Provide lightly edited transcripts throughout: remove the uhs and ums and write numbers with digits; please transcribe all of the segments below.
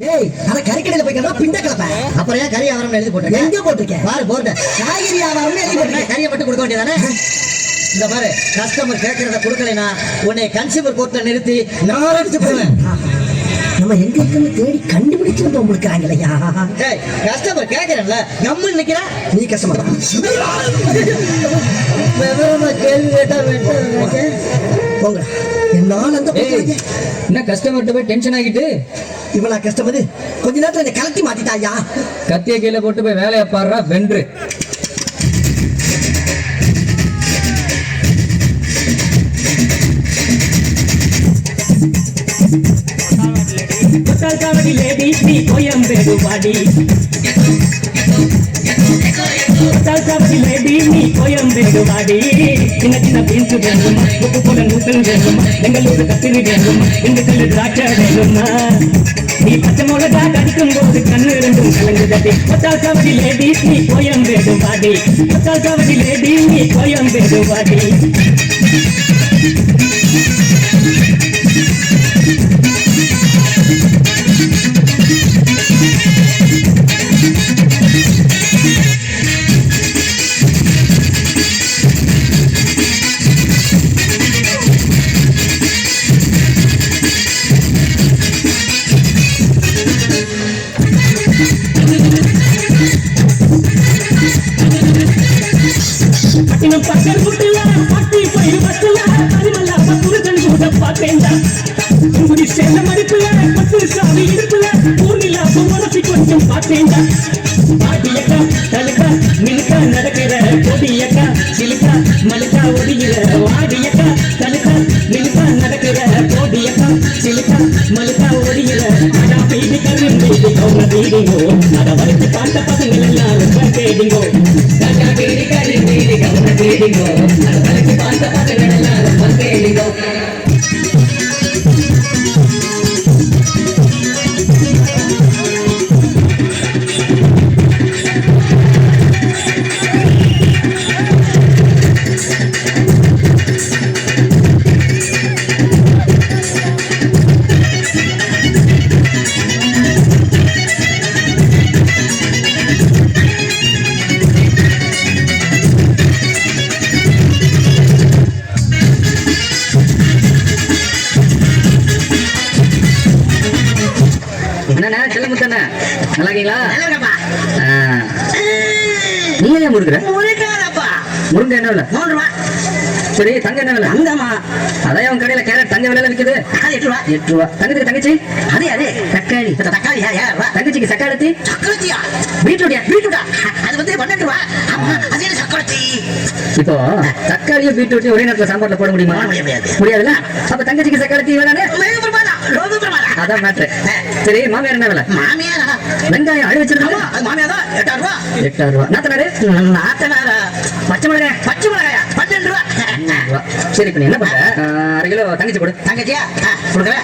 ஏய் அத கறிக்கடையில போய் கேட்டா பிண்ட கலப்ப. அப்புறம் ஏன் கறி வியாபாரம் எழுதி போட்டேன்? எங்க போட்டுருக்கேன் பாரு போர்டு. காய்கறி வியாபாரம் எழுதி போட்டுருக்கேன். கறியை மட்டும் கொடுக்க வேண்டியதானே? இந்த பாரு, கஸ்டமர் கேட்கறத கொடுக்கலைனா உன்னை கன்சியூமர் கோர்ட்ல நிறுத்தி நான் அடிச்சு போடுவேன். நம்ம எங்க இருக்குன்னு தேடி கண்டுபிடிச்சு வந்து உங்களுக்குறாங்களையா? ஏய், கஸ்டமர் கேட்கறேன்ல, கம்முன்னு நிக்கிறா. நீ கஸ்டமர் விவரமா கேள்வி கேட்டா வேண்டாம். போங்க. என்னால அந்த என்ன கஸ்டமர்கிட்ட போய் டென்ஷன் ஆகிட்டு இவ்வளவு கஷ்டப்பது கொஞ்ச நேரத்துல என்னை கலட்டி மாத்திட்டாயா? கத்திய கீழே போட்டு போய் வேலையை பாடுறா வென்று. சின்ன சின்ன பீன்ஸ் வேணும், உப்பு போல நூசல் வேணும், பெங்களூரு கத்திரி வேணும், திண்டுக்கல் திராட்சை வேணுமா? நீ பச்சை மிளகா கடிக்கும் போது கண்ணு ரெண்டும் கலங்குதடி. ஒத்தால் கவடி லேடி நீ கோயம்பேடு வாடி, ஒத்தால் கவடி லேடி நீ கோயம்பேடு வாடி. பட்டினம் பக்கம் குட்டில பட்டி போய் பட்டுல பரிமல்ல புருஷன் கூட பார்த்தேன்டா. குடி சேர்ந்த மடிப்புல பத்து சாமி இடுப்புல ஊர்நிலா மனசு கொஞ்சம் பார்த்தேன்டா. பாட்டியக்கா தலுக்கா மினுக்கா நடக்கிற கொடியக்கா சிலுக்கா மலுக்கா ஒடிகிற வாடியக்கா தலுக்கா மினுக்கா நடக்கிற கொடியக்கா சிலுக்கா மலுக்கா ஒடிகிற அடா பீடி கரும் பீடி கவுன பீடிங்கோ அத வரைக்கும் பார்த்த பசங்கள் எல்லாம் கேடிங்கோ. என்னண்ணா செல்ல முத்தண்ணா, நல்லா இருக்கீங்களா? நீங்க ஏன் முருங்குற? முருங்க என்ன விலை? 3 ரூபா. சரி, தங்க என்ன விலை? அங்கம்மா அதான் உன் கடையில கேரட் தங்க விலையில விக்குது. 8 ரூபா. 8 ரூபா. தங்கத்துக்கு தங்கச்சி அதே தக்காளி. தக்காளி தங்கச்சிக்கு சக்காளத்தி. சக்கரத்தியா? பீட்ரூட்டியா? பீட்ரூட்டா? அது வந்து 12 ரூபா. ஆமா, அது என்ன சக்கரத்தி? இப்போ தக்காளியும் பீட்ரூட்டையும் ஒரே நேரத்துல சாம்பார்ல போட முடியுமா? முடியாதுல்ல. அப்ப தங்கச்சிக்கு சக்காளத்தி வேணானே. அதான் மேட்ரு. சரி, மாமியார் என்ன விலை? மாமியாரா? வெங்காயம் அழு வச்சிருக்கா? அது மாமியாரா? 8 ரூபா. 8 ரூபா. நாத்தனாரு? நாத்தனாரா? பச்சை மிளகாய்? பச்சை மிளகாயா? 12 ரூபா. சரி, இப்ப நீ என்ன பண்ற? 1/2 கிலோ தங்கச்சி போடு. தங்கச்சியா? கொடுக்கல.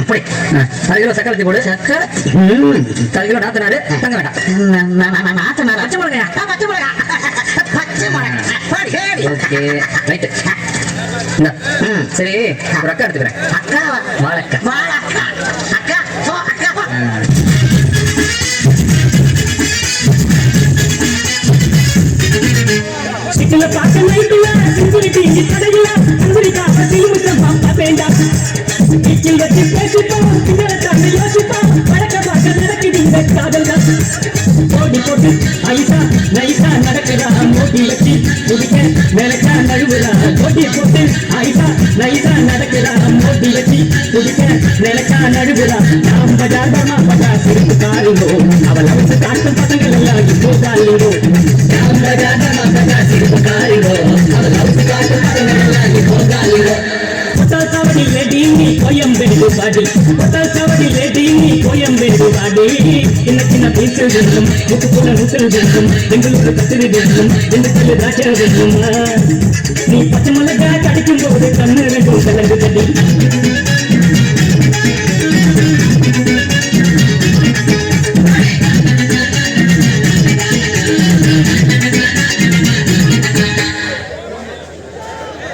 போய் 1/2 கிலோ சக்காளத்தி போடு. சக்கரத்தி. 1/2 கிலோ நாத்தனாரு. தங்க வேண்டாம். நாத்தனாரா? பச்சை மிளகாயா? பச்சை மிளகா. பச்சை மிளகா. Okay, right. சரி, ஒரு அக்கா எடுத்துக்கிறேன். அக்காவா? வாழக்கா. வாழக்கா. அக்கா போ, அக்கா போ. சிட்டில பாக்க நைட்டுல சிங்குடி தீங்கி கடையில அங்குடிக்காக சிலுமுத்த பாப்பா வேண்டா. வீட்டில் வச்சு பேசிப்போம், திங்கத்தாங்க யோசிப்போம், வழக்க பார்க்க நடக்குது இந்த காதல் தான். ஓடி போட்டு ஐசா நைசா நடக்கிறா, மோட்டி வச்சு குடிக்க மேலக்கா நழுவுறா. ஓடி போட்டு ஐசா நைசா நடக்கிறா, மோட்டி வச்சு குடிக்க மேலக்கா நழுவுறா. நாம் பஜார்மா பஜா சிரிப்பு காரிங்கோ, அவள் அவசு காட்டும் பசங்கள் எல்லாம் இப்போ காலிங்கோ. நாம் பஜார்மா பஜா சிரிப்பு காரிங்கோ, அவள் அவசு காட்டும் பசங்கள் எல்லாம் இப்போ காலிங்கோ. ஒத்தால் சாவடி லேடி நீ கோயம்பேடு வாடி, ஒத்தால் சாவடி லேடி நீ கோயம்பேடு வாடி. சின்ன சின்ன பீன்ஸ் வேணும், உப்பு போல நூசல் வேணும், பெங்களூரு கத்திரி வேணும், திண்டுக்கல் திராட்சை வேணுமா? நீ பச்சை மிளகா கடிக்கும் போது கண்ணு